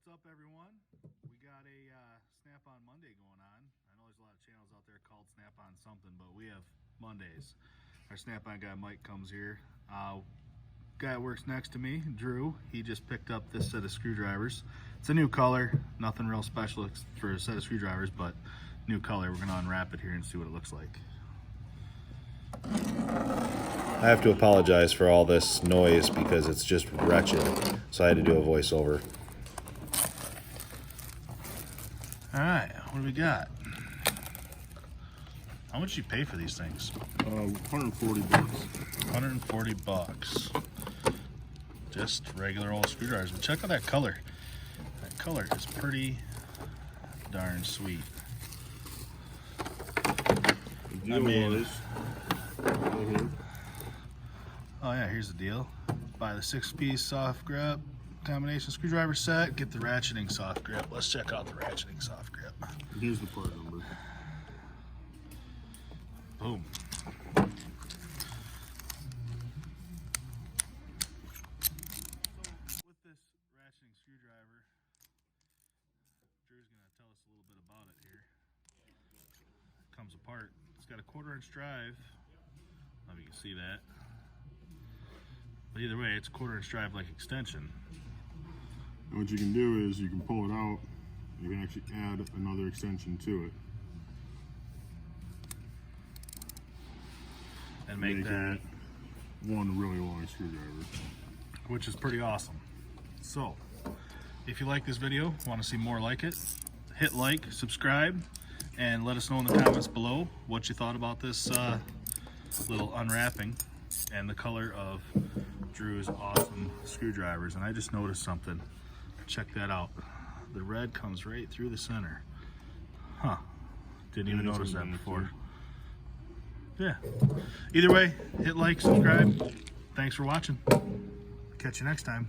What's up, everyone? We got a Snap-on Monday going on. I know there's a lot of channels out there called Snap-on something, but we have Mondays. Our Snap-on guy Mike comes here. Guy that works next to me, Drew, he just picked up this set of screwdrivers. It's a new color, nothing real special for a set of screwdrivers, but new color. We're gonna unwrap it here and see what it looks like. I have to apologize for all this noise because it's just wretched, so I had to do a voiceover. All right, what do we got? How much do you pay for these things? 140 bucks. 140 bucks. Just regular old screwdrivers. But check out that color. That color is pretty darn sweet. I mean, oh yeah, here's the deal. Buy the 6-piece soft grip combination screwdriver set, get the ratcheting soft grip. Let's check out the ratcheting soft grip. Here's the part number. Boom. With this ratcheting screwdriver, Drew's gonna tell us a little bit about it here. It comes apart. It's got a 1/4-inch drive. I don't know if you can see that. But either way, it's a 1/4-inch drive like extension. And what you can do is you can pull it out. You can actually add another extension to it. And make that one really long screwdriver. Which is pretty awesome. So, if you like this video, want to see more like it, hit like, subscribe, and let us know in the comments below what you thought about this little unwrapping and the color of Drew's awesome screwdrivers. And I just noticed something. Check that out. The red comes right through the center. Huh. Didn't even notice that before. Yeah. Either way, hit like, subscribe. Thanks for watching. Catch you next time.